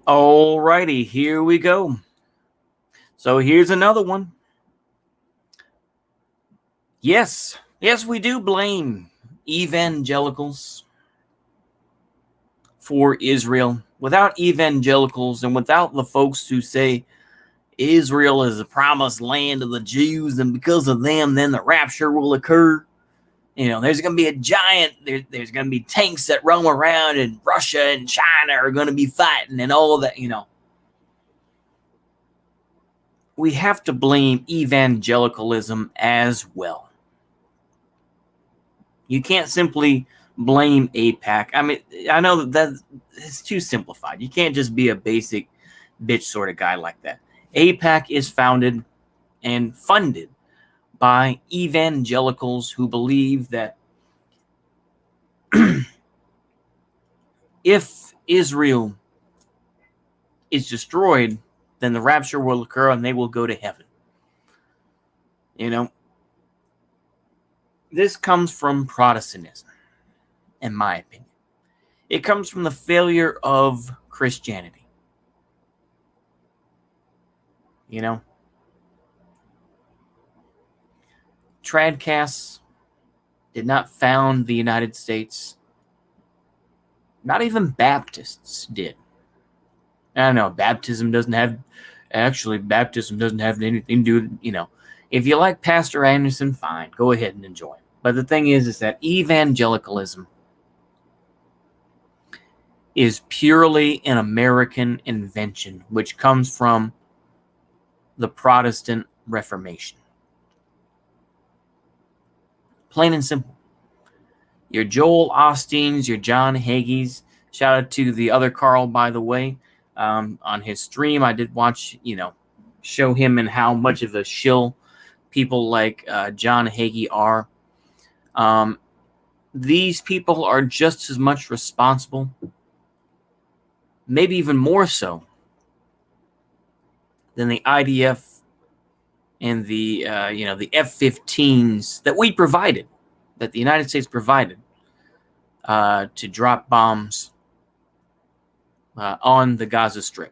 Alrighty, here we go. So here's another one. Yes, we do blame evangelicals for Israel. Without evangelicals and without the folks who say Israel is the promised land of the Jews, and because of them, then the rapture will occur. There's going to be a giant, there's going to be tanks that roam around, and Russia and China are going to be fighting and all that, We have to blame evangelicalism as well. You can't simply blame AIPAC. I mean, I know that it's too simplified. You can't just be a basic bitch sort of guy like that. AIPAC is founded and funded by evangelicals who believe that if Israel is destroyed, then the rapture will occur and they will go to heaven. This comes from Protestantism, in my opinion. It comes from the failure of Christianity. Tradcasts did not found the United States. Not even Baptists did. I don't know. Baptism doesn't have anything to do with, if you like Pastor Anderson, fine, go ahead and enjoy. But the thing is that evangelicalism is purely an American invention, which comes from the Protestant Reformation. Plain and simple. Your Joel Osteens, your John Hagees. Shout out to the other Carl, by the way. On his stream, I did watch, show him and how much of a shill people like John Hagee are. These people are just as much responsible, maybe even more so, than the IDF and the the F-15s that we provided, that the United States provided to drop bombs on the Gaza Strip.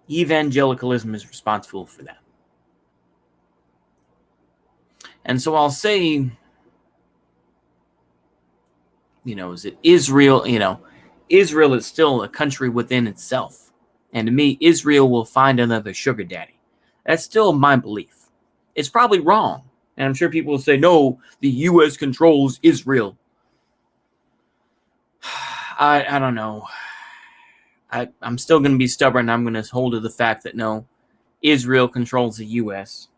Evangelicalism is responsible for that. And so I'll say, is that Israel, Israel is still a country within itself. And to me, Israel will find another sugar daddy. That's still my belief. It's probably wrong. And I'm sure people will say, no, the U.S. controls Israel. I don't know. I'm still going to be stubborn. I'm going to hold to the fact that no, Israel controls the U.S.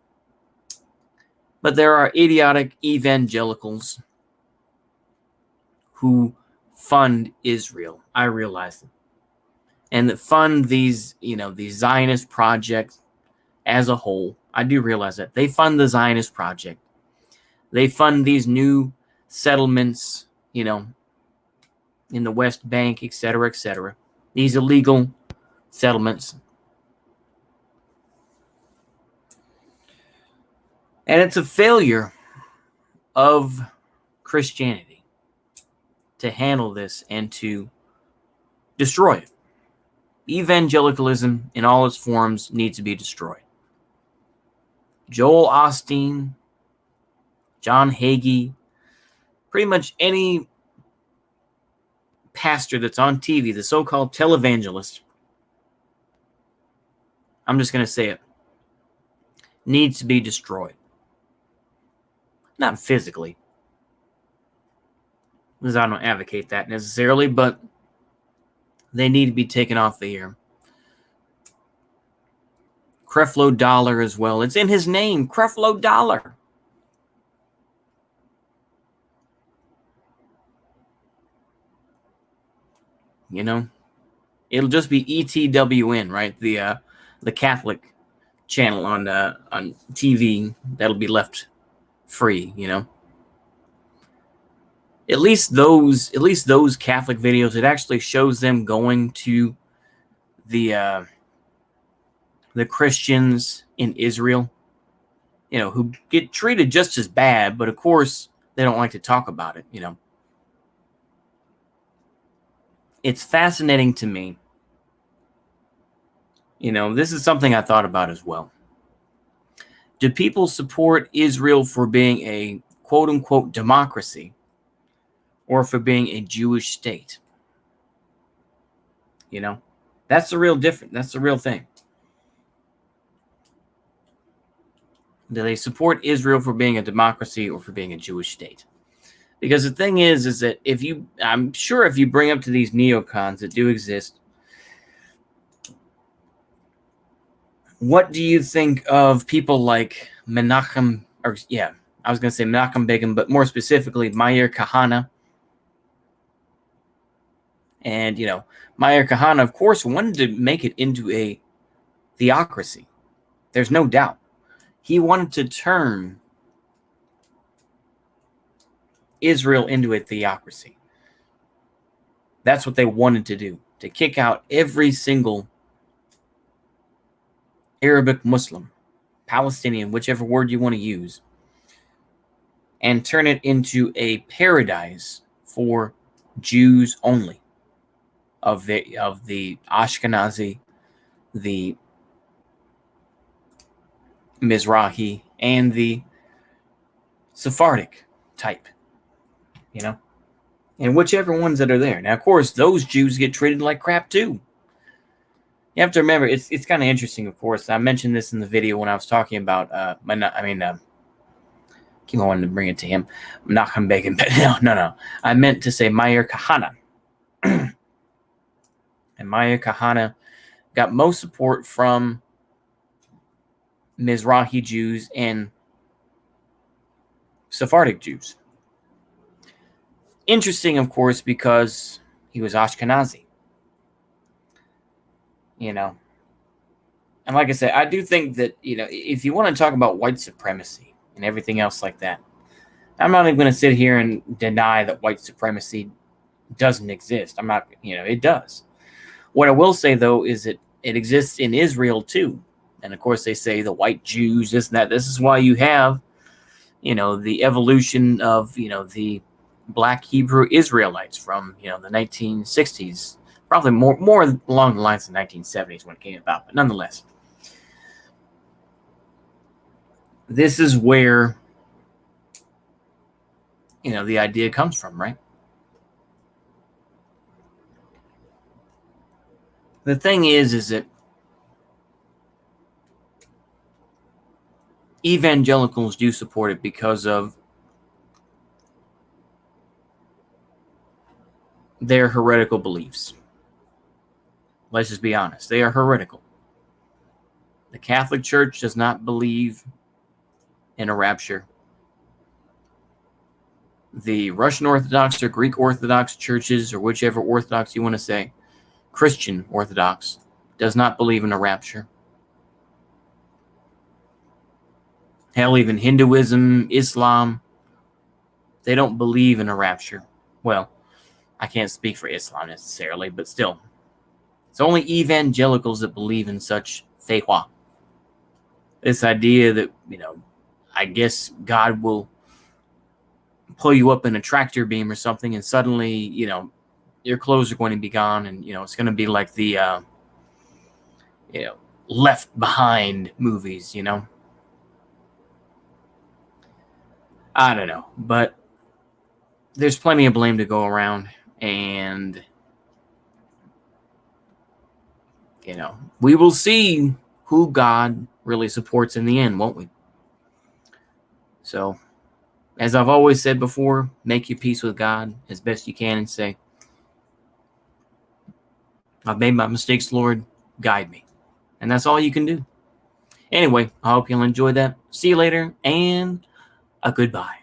But there are idiotic evangelicals who fund Israel. I realize them. And that fund these, these Zionist projects as a whole. I do realize that. They fund the Zionist project. They fund these new settlements, in the West Bank, etc., etc. These illegal settlements. And it's a failure of Christianity to handle this and to destroy it. Evangelicalism in all its forms needs to be destroyed. Joel Osteen, John Hagee, pretty much any pastor that's on TV, the so-called televangelist, I'm just going to say it, needs to be destroyed. Not physically, because I don't advocate that necessarily, but they need to be taken off the air. Creflo Dollar as well. It's in his name, Creflo Dollar. It'll just be ETWN, right? The Catholic channel on TV that'll be left free. At least those Catholic videos, it actually shows them going to the Christians in Israel, who get treated just as bad, but of course they don't like to talk about it. it's fascinating to me. This is something I thought about as well. Do people support Israel for being a quote-unquote democracy or for being a Jewish state? That's the real difference. That's the real thing. Do they support Israel for being a democracy or for being a Jewish state? Because the thing is that I'm sure if you bring up to these neocons that do exist, what do you think of people like Menachem, I was going to say Menachem Begin, but more specifically, Meir Kahane? And, Meir Kahane, of course, wanted to make it into a theocracy. There's no doubt. He wanted to turn Israel into a theocracy. That's what they wanted to do, to kick out every single Arabic Muslim, Palestinian, whichever word you want to use, and turn it into a paradise for Jews only, of the Ashkenazi, the Mizrahi, and the Sephardic type, and whichever ones that are there. Now, of course, those Jews get treated like crap too. You have to remember, it's kind of interesting, of course. I mentioned this in the video when I was talking about, keep wanting to bring it to him, Menachem Begin, but no. I meant to say Meir Kahane. And Meir Kahane got most support from Mizrahi Jews and Sephardic Jews. Interesting, of course, because he was Ashkenazi. And like I said, I do think that, if you want to talk about white supremacy and everything else like that, I'm not even going to sit here and deny that white supremacy doesn't exist. I'm not, it does. What I will say, though, is that it exists in Israel, too. And, of course, they say the white Jews, this and that. This is why you have, the evolution of, the black Hebrew Israelites from, the 1960s. Probably more along the lines of the 1970s when it came about. But nonetheless, this is where, the idea comes from, right? The thing is that evangelicals do support it because of their heretical beliefs. Let's just be honest. They are heretical. The Catholic Church does not believe in a rapture. The Russian Orthodox or Greek Orthodox churches, or whichever Orthodox you want to say, Christian Orthodox, does not believe in a rapture. Hell, even Hinduism, Islam, they don't believe in a rapture. Well, I can't speak for Islam necessarily, but still. It's only evangelicals that believe in such feiwa. This idea that, I guess God will pull you up in a tractor beam or something, and suddenly, your clothes are going to be gone, and, it's going to be like the, Left Behind movies, I don't know, but there's plenty of blame to go around, and we will see who God really supports in the end, won't we? So, as I've always said before, make your peace with God as best you can and say, I've made my mistakes, Lord, guide me. And that's all you can do. Anyway, I hope you'll enjoy that. See you later, and a goodbye.